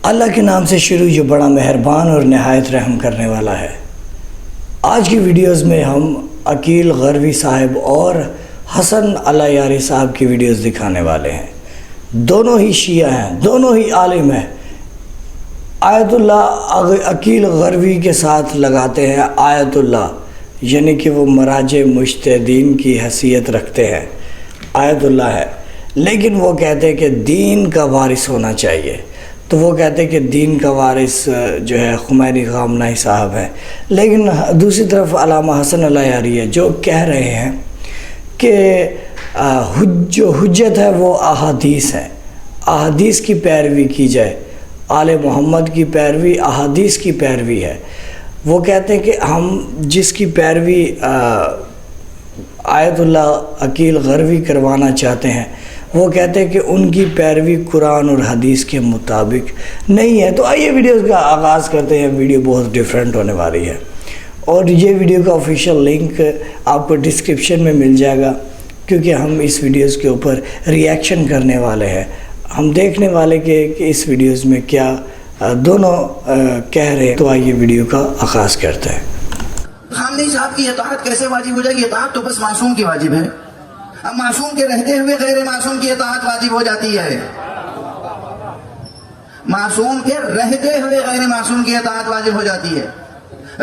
اللہ کے نام سے شروع جو بڑا مہربان اور نہایت رحم کرنے والا ہے۔ آج کی ویڈیوز میں ہم عقیل غروی صاحب اور حسن اللہ یاری صاحب کی ویڈیوز دکھانے والے ہیں۔ دونوں ہی شیعہ ہیں، دونوں ہی عالم ہیں۔ آیت اللہ عقیل غروی کے ساتھ لگاتے ہیں آیت اللہ، یعنی کہ وہ مراجع مجتہدین کی حیثیت رکھتے ہیں، آیت اللہ ہے، لیکن وہ کہتے ہیں کہ دین کا وارث ہونا چاہیے۔ تو وہ کہتے ہیں کہ دین کا وارث جو ہے خمینی خامنہئی صاحب ہے، لیکن دوسری طرف علامہ حسن اللہ یاری ہے جو کہہ رہے ہیں کہ جو حجت ہے وہ احادیث ہے، احادیث کی پیروی کی جائے، آل محمد کی پیروی احادیث کی پیروی ہے۔ وہ کہتے ہیں کہ ہم جس کی پیروی آیت اللہ عقیل غروی کروانا چاہتے ہیں، وہ کہتے ہیں کہ ان کی پیروی قرآن اور حدیث کے مطابق نہیں ہے۔ تو آئیے ویڈیوز کا آغاز کرتے ہیں۔ ویڈیو بہت ڈیفرنٹ ہونے والی ہے اور یہ ویڈیو کا آفیشیل لنک آپ کو ڈسکرپشن میں مل جائے گا، کیونکہ ہم اس ویڈیوز کے اوپر ریاکشن کرنے والے ہیں۔ ہم دیکھنے والے کہ اس ویڈیوز میں کیا دونوں کہہ رہے ہیں۔ تو آئیے ویڈیو کا آغاز کرتے ہیں۔ خامنہئی صاحب کی اطاعت کیسے واجب ہو جائے گی؟ اطاعت تو بس معصوم کی واجب ہے۔ اب معصوم کے رہتے ہوئے غیر معصوم کی اطاعت واجب ہو جاتی ہے، معصوم کے رہتے ہوئے غیر معصوم کی اطاعت واجب ہو جاتی ہے۔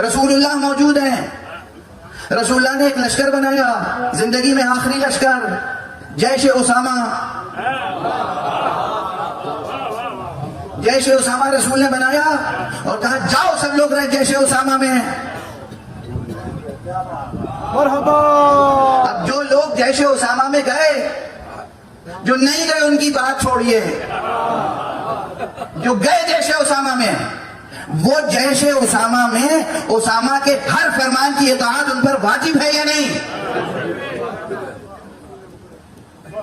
رسول اللہ موجود ہیں، رسول اللہ نے ایک لشکر بنایا، زندگی میں آخری لشکر، جیش اسامہ، جیش اسامہ رسول نے بنایا اور کہا جاؤ سب لوگ رہے جیش اسامہ میں۔ اب جو لوگ جیش اسامہ میں گئے، جو نہیں گئے ان کی بات چھوڑیے، جو گئے جیش اسامہ میں، وہ جیش اسامہ میں اسامہ کے ہر فرمان کی اطاعت ان پر واجب ہے یا نہیں؟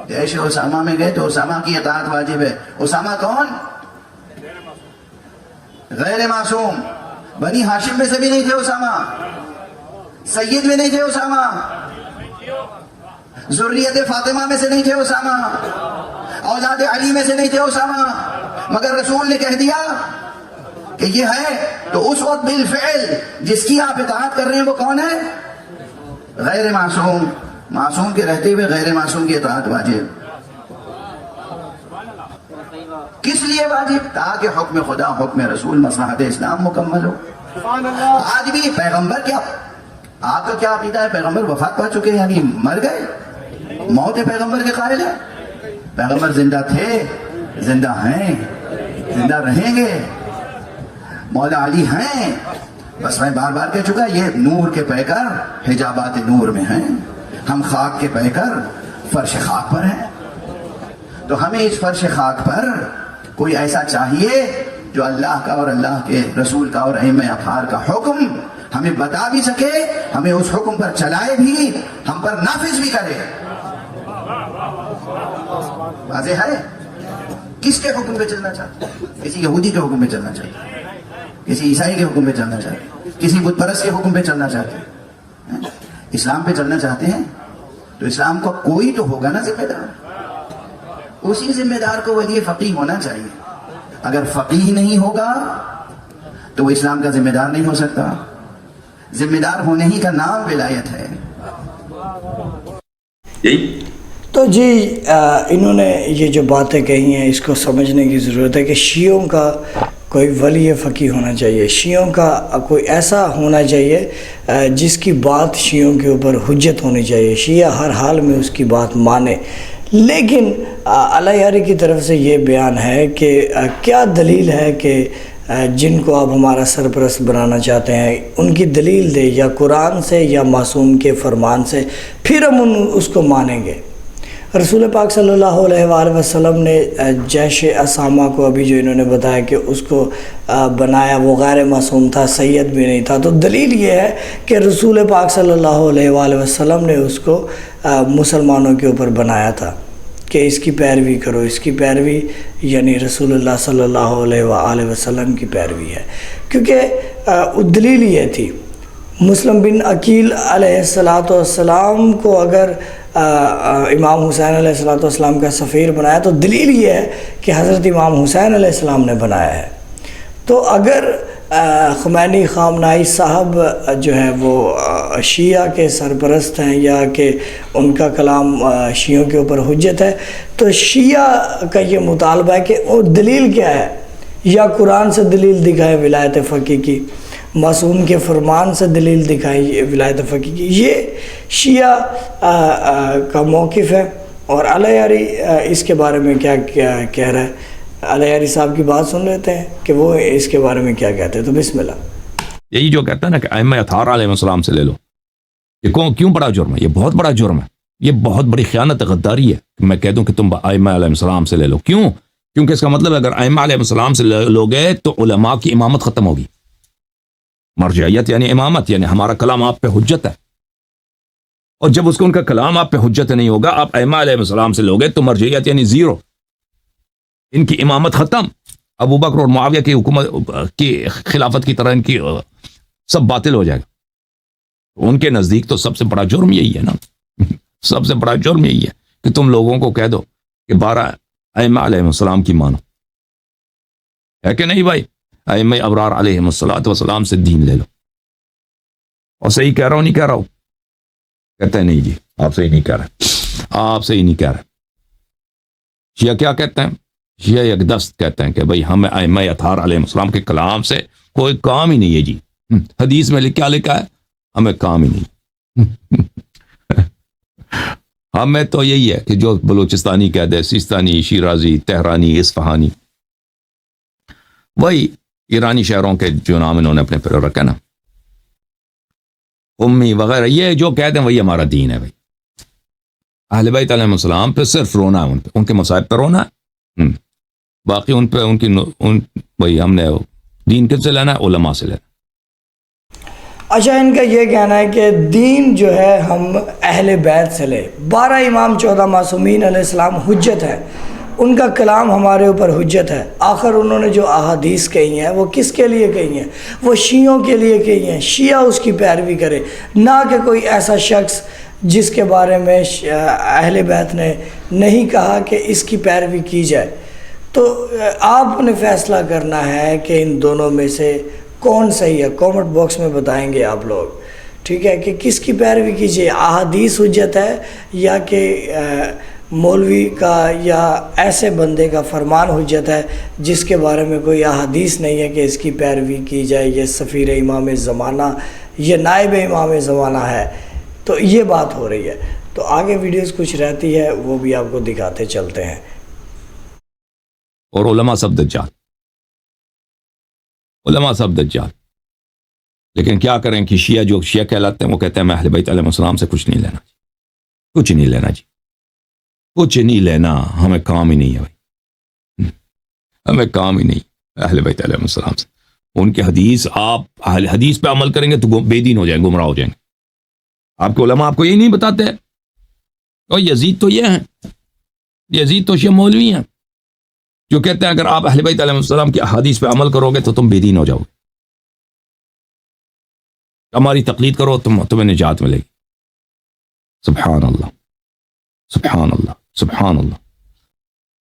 جیش اسامہ میں گئے تو اسامہ کی اطاعت واجب ہے۔ اسامہ کون؟ غیر معصوم، بنی ہاشم میں سے بھی نہیں تھے اسامہ، سید میں نہیں تھے اسامہ، ذریت فاطمہ میں سے نہیں تھے اسامہ، اولاد علی میں سے نہیں تھے اسامہ، مگر رسول نے کہہ دیا کہ یہ ہے، تو اس وقت بالفعل جس کی آپ اطاعت کر رہے ہیں وہ کون ہے؟ غیر معصوم۔ معصوم کے رہتے ہوئے غیر معصوم کی اطاعت واجب۔ کس لیے واجب؟ تاکہ حکم خدا، حکم رسول، مصلحت اسلام مکمل ہو۔ آج بھی پیغمبر کیا، آپ کا کیا عقیدہ ہے؟ پیغمبر وفات پا چکے یعنی مر گئے؟ موت پیغمبر کے قائل ہے؟ پیغمبر زندہ تھے، زندہ ہیں، زندہ رہیں گے، مولا علی ہیں۔ بس میں بار بار کہہ چکا، یہ نور کے پیکر حجابات نور میں ہیں، ہم خاک کے پیکر فرش خاک پر ہیں۔ تو ہمیں اس فرش خاک پر کوئی ایسا چاہیے جو اللہ کا اور اللہ کے رسول کا اور ائمہ اطہار کا حکم ہمیں بتا بھی سکے، ہمیں اس حکم پر چلائے بھی، ہم پر نافذ بھی کرے۔ واضح ہے؟ کس کے حکم پہ چلنا چاہتے ہیں؟ کسی یہودی کے حکم پہ چلنا چاہتے ہیں، کسی عیسائی کے حکم پہ چلنا چاہتے ہیں، کسی بت پرست کے حکم پہ چلنا چاہتے ہیں؟ اسلام پہ چلنا چاہتے ہیں تو اسلام کا کوئی تو ہوگا نا ذمہ دار، اسی ذمہ دار کو ولی فقیہ ہونا چاہیے۔ اگر فقیہ نہیں ہوگا تو وہ اسلام کا ذمہ دار نہیں ہو سکتا۔ ذمہ دار ہونے ہی کا نام ولایت ہے۔ تو جی انہوں نے یہ جو باتیں کہی ہیں اس کو سمجھنے کی ضرورت ہے کہ شیعوں کا کوئی ولی فقیہ ہونا چاہیے، شیعوں کا کوئی ایسا ہونا چاہیے جس کی بات شیعوں کے اوپر حجت ہونی چاہیے، شیعہ ہر حال میں اس کی بات مانے۔ لیکن اللہ یاری کی طرف سے یہ بیان ہے کہ کیا دلیل ہے کہ جن کو آپ ہمارا سرپرست بنانا چاہتے ہیں ان کی دلیل دے، یا قرآن سے یا معصوم کے فرمان سے، پھر ہم اس کو مانیں گے۔ رسول پاک صلی اللہ علیہ وآلہ وسلم نے جیش اسامہ کو ابھی جو انہوں نے بتایا کہ اس کو بنایا، وہ غیر معصوم تھا، سید بھی نہیں تھا۔ تو دلیل یہ ہے کہ رسول پاک صلی اللہ علیہ وآلہ وسلم نے اس کو مسلمانوں کے اوپر بنایا تھا کہ اس کی پیروی کرو، اس کی پیروی یعنی رسول اللہ صلی اللہ علیہ وآلہ وسلم کی پیروی ہے۔ کیونکہ دلیل یہ تھی، مسلم بن عقیل علیہ السلام کو اگر امام حسین علیہ السلام کا سفیر بنایا تو دلیل یہ ہے کہ حضرت امام حسین علیہ السلام نے بنایا ہے۔ تو اگر خمینی خامنائی صاحب جو ہے وہ شیعہ کے سرپرست ہیں یا کہ ان کا کلام شیعوں کے اوپر حجت ہے، تو شیعہ کا یہ مطالبہ ہے کہ وہ دلیل کیا ہے، یا قرآن سے دلیل دکھائے ولایت فقیہ کی، معصوم کے فرمان سے دلیل دکھائی ولایت فقیہ کی. یہ شیعہ کا موقف ہے. اور علیاری اس کے بارے میں کیا کہہ رہا ہے، علیاری صاحب کی بات سن لیتے ہیں کہ وہ اس کے بارے میں کیا کہتے ہیں. تو بسم اللہ. یہی جو کہتا ہے نا کہ ائمہ اطہار علیہ السلام سے لے لو، یہ کیوں بڑا جرم ہے؟ یہ بہت بڑا جرم ہے، یہ بہت بڑی خیانت غداری ہے کہ میں کہہ دوں کہ تم ائمہ علیہ السلام سے لے لو. کیونکہ اس کا مطلب اگر ائمہ علیہ السلام سے لوگے تو علماء کی امامت ختم ہوگی. مرجعیت یعنی امامت، یعنی ہمارا کلام آپ پہ حجت ہے، اور جب اس کو ان کا کلام آپ پہ حجت نہیں ہوگا، آپ ائمہ علیہ السلام سے لوگے تو مرجعیت یعنی زیرو، ان کی امامت ختم. ابو بکر اور معاویہ کی حکومت کی خلافت کی طرح ان کی سب باطل ہو جائے گا. ان کے نزدیک تو سب سے بڑا جرم یہی ہے نا، سب سے بڑا جرم یہی ہے کہ تم لوگوں کو کہہ دو کہ 12 ائمہ علیہ السلام کی مانو. ہے کہ نہیں بھائی؟ ائمہ ابرار علیہ السلام سے دین لے لو. اور صحیح کہہ رہا ہوں نہیں کہہ رہا ہوں؟ کہتے ہیں نہیں جی آپ صحیح نہیں کہہ رہے، آپ صحیح نہیں کہہ رہے. شیعہ کیا کہتے ہیں؟ شیعہ یک دست کہتے ہیں کہ بھئی ہمیں ائمہ اطہار علیہ السلام کے کلام سے کوئی کام ہی نہیں ہے جی. حدیث میں کیا لکھا ہے؟ ہمیں کام ہی نہیں. ہمیں تو یہی ہے کہ جو بلوچستانی کہہ دے، سیستانی، شیرازی، تہرانی، اصفہانی، وہی ایرانی شہروں کے جو نام انہوں نے اپنے پر رکھا نا، امی وغیرہ، یہ جو کہتے ہیں وہی ہمارا دین ہے. بھائی اہل بیت علیہ السلام پہ صرف رونا ہے، ان کے مصائب پہ رونا ہے، باقی ان پہ وہی ہم نے دین کس سے لینا ہے؟ علماء سے لینا. اچھا، ان کا یہ کہنا ہے کہ دین جو ہے ہم اہل بیت سے لے. 12 امام 14 معصومین علیہ السلام حجت ہے، ان کا کلام ہمارے اوپر حجت ہے. آخر انہوں نے جو احادیث کہی ہیں وہ کس کے لیے کہی ہیں؟ وہ شیعوں کے لیے کہی ہیں. شیعہ اس کی پیروی کرے، نہ کہ کوئی ایسا شخص جس کے بارے میں اہل بیت نے نہیں کہا کہ اس کی پیروی کی جائے. تو آپ نے فیصلہ کرنا ہے کہ ان دونوں میں سے کون صحیح ہے. کامنٹ باکس میں بتائیں گے آپ لوگ، ٹھیک ہے، کہ کس کی پیروی کیجیے. احادیث حجت ہے یا کہ مولوی کا یا ایسے بندے کا فرمان حجت ہے جس کے بارے میں کوئی احادیث نہیں ہے کہ اس کی پیروی کی جائے. یہ سفیر امام زمانہ، یہ نائب امام زمانہ ہے. تو یہ بات ہو رہی ہے. تو آگے ویڈیوز کچھ رہتی ہے وہ بھی آپ کو دکھاتے چلتے ہیں. اور علماء سب دجال، علماء سب دجال. لیکن کیا کریں کہ شیعہ جو شیعہ کہلاتے ہیں وہ کہتے ہیں میں اہل بیت علیہ السلام سے کچھ نہیں لینا، کچھ نہیں لینا جی، کچھ نہیں لینا، ہمیں کام ہی نہیں ہے بھائی، ہمیں کام ہی نہیں اہل بیت علیہ السلام سے. ان کی حدیث، آپ اہل حدیث پہ عمل کریں گے تو بے دین ہو جائیں، گمراہ ہو جائیں گے. آپ کے علماء آپ کو یہی نہیں بتاتے ہیں؟ اور یزید تو یہ ہیں، یزید تو شیعہ مولوی ہیں جو کہتے ہیں اگر آپ اہل بیت علیہ السلام کی احادیث پہ عمل کرو گے تو تم بے دین ہو جاؤ گے، ہماری تقلید کرو تمہیں نجات ملے گی. سبحان اللہ، سبحان اللہ، سبحان اللہ.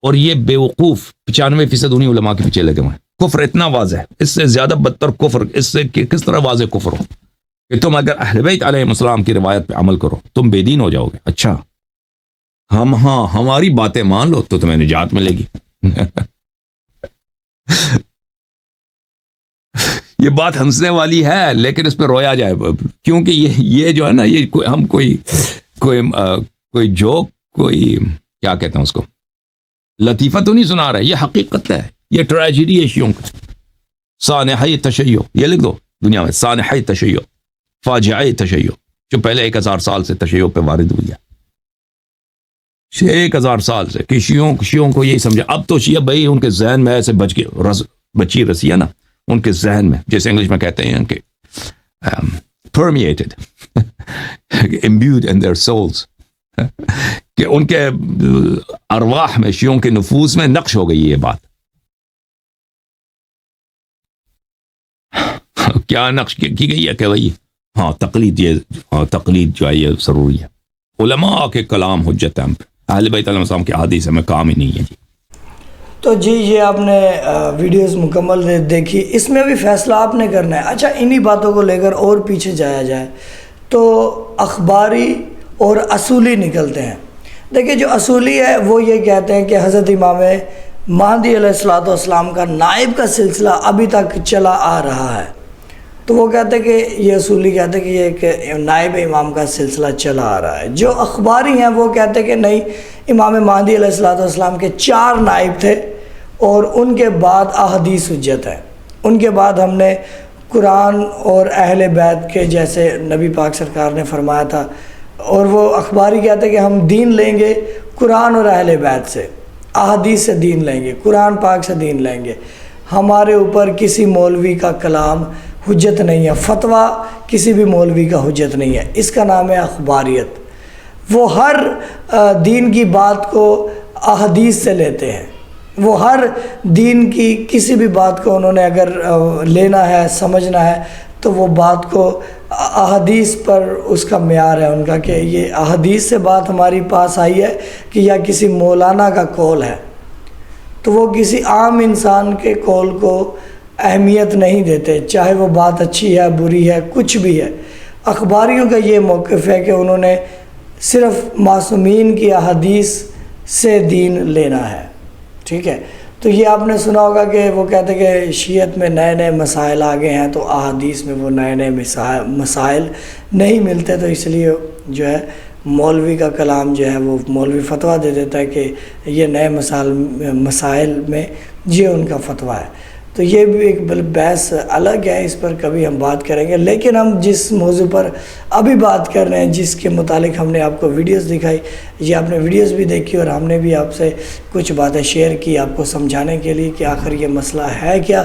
اور یہ بے وقوف 95% انہی علماء کے پیچھے لگے ہوئے ہیں. کفر اتنا واضح ہے، اس سے زیادہ بدتر کفر اس سے کس طرح واضح کفر ہو کہ تم اگر اہل بیت علیہ السلام کی روایت پہ عمل کرو تم بے دین ہو جاؤ گے. اچھا ہماری باتیں مان لو تو تمہیں نجات ملے گی. یہ بات ہنسنے والی ہے لیکن اس پہ رویا جائے، کیونکہ یہ جو ہے نا، یہ ہم کوئی جوک، کوئی کیا کہتے ہیں اس کو، لطیفہ تو نہیں سنا رہے، یہ حقیقت ہے، یہ ٹریجڈی ہے شیعوں کی. سانحہ تشیع، یہ لکھ دو دنیا میں، سانحہ تشیع، فاجعہ تشیع، جو پہلے 1000 سال سے تشیع پہ وارد ہوئی ہے. 1000 سال سے کہ شیعوں کو یہی سمجھا. اب تو شیعہ بھائی ان کے ذہن میں ایسے بچی رسی ہے نا، ان کے ذہن میں، جیسے انگلش میں کہتے ہیں کہ permeated imbued in their souls، کہ ان کے ارواح میں، شیعوں کے نفوس میں نقش ہو گئی یہ بات. کیا نقش کی گئی ہے کہ بھائی تقلید جو ہے یہ ضروری ہے. علماء کے کلام حجت ہے ہم پہ، اہل بیت علیہ السلام کے احادیث میں کام ہی نہیں ہے جی. تو جی یہ آپ نے ویڈیوز مکمل دیکھی، اس میں بھی فیصلہ آپ نے کرنا ہے۔ اچھا انہی باتوں کو لے کر اور پیچھے جایا جائے تو اخباری اور اصولی نکلتے ہیں۔ دیکھیں جو اصولی ہے وہ یہ کہتے ہیں کہ حضرت امام مہدی علیہ السلام کا نائب کا سلسلہ ابھی تک چلا آ رہا ہے، تو وہ کہتے ہیں کہ یہ اصولی کہتے ہیں کہ یہ ایک نائب امام کا سلسلہ چلا آ رہا ہے۔ جو اخباری ہیں وہ کہتے ہیں کہ نہیں، امام مہدی علیہ السلام کے 4 نائب تھے اور ان کے بعد احادیث حجت ہے، ان کے بعد ہم نے قرآن اور اہل بیت کے جیسے نبی پاک سرکار نے فرمایا تھا، اور وہ اخباری کہتے ہیں کہ ہم دین لیں گے قرآن اور اہل بیت سے، احادیث سے دین لیں گے، قرآن پاک سے دین لیں گے، ہمارے اوپر کسی مولوی کا کلام حجت نہیں ہے، فتویٰ کسی بھی مولوی کا حجت نہیں ہے، اس کا نام ہے اخباریت۔ وہ ہر دین کی بات کو احادیث سے لیتے ہیں، وہ ہر دین کی کسی بھی بات کو انہوں نے اگر لینا ہے سمجھنا ہے تو وہ بات کو احادیث پر اس کا معیار ہے ان کا، کہ یہ احادیث سے بات ہماری پاس آئی ہے کہ یا کسی مولانا کا قول ہے، تو وہ کسی عام انسان کے قول کو اہمیت نہیں دیتے، چاہے وہ بات اچھی ہے بری ہے کچھ بھی ہے۔ اخباریوں کا یہ موقف ہے کہ انہوں نے صرف معصومین کی احادیث سے دین لینا ہے، ٹھیک ہے۔ تو یہ آپ نے سنا ہوگا کہ وہ کہتے ہیں کہ شیعت میں نئے نئے مسائل آ گئے ہیں، تو احادیث میں وہ نئے نئے مسائل نہیں ملتے، تو اس لیے جو ہے مولوی کا کلام جو ہے وہ مولوی فتویٰ دے دیتا ہے کہ یہ نئے مسائل میں یہ ان کا فتویٰ ہے۔ تو یہ بھی ایک بحث الگ ہے، اس پر کبھی ہم بات کریں گے، لیکن ہم جس موضوع پر ابھی بات کر رہے ہیں، جس کے متعلق ہم نے آپ کو ویڈیوز دکھائی، یہ آپ نے ویڈیوز بھی دیکھی اور ہم نے بھی آپ سے کچھ باتیں شیئر کی آپ کو سمجھانے کے لیے کہ آخر یہ مسئلہ ہے کیا۔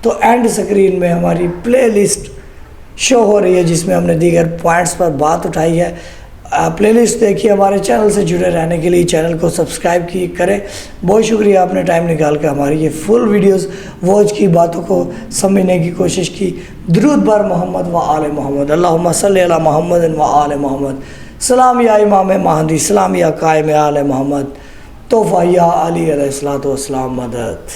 تو اینڈ سکرین میں ہماری پلے لسٹ شو ہو رہی ہے جس میں ہم نے دیگر پوائنٹس پر بات اٹھائی ہے۔ پلے لسٹ دیکھیے، ہمارے چینل سے جڑے رہنے کے لیے چینل کو سبسکرائب کریں۔ بہت شکریہ، آپ نے ٹائم نکال کر ہماری یہ فل ویڈیوز واچ کی، باتوں کو سمجھنے کی کوشش کی۔ درود بر محمد و آل محمد، اللہم صلی علی محمد و آل محمد، سلام یا امام مہدی، سلام یا قائم آل محمد، تحفہ یا علی علیہ السلام مدد۔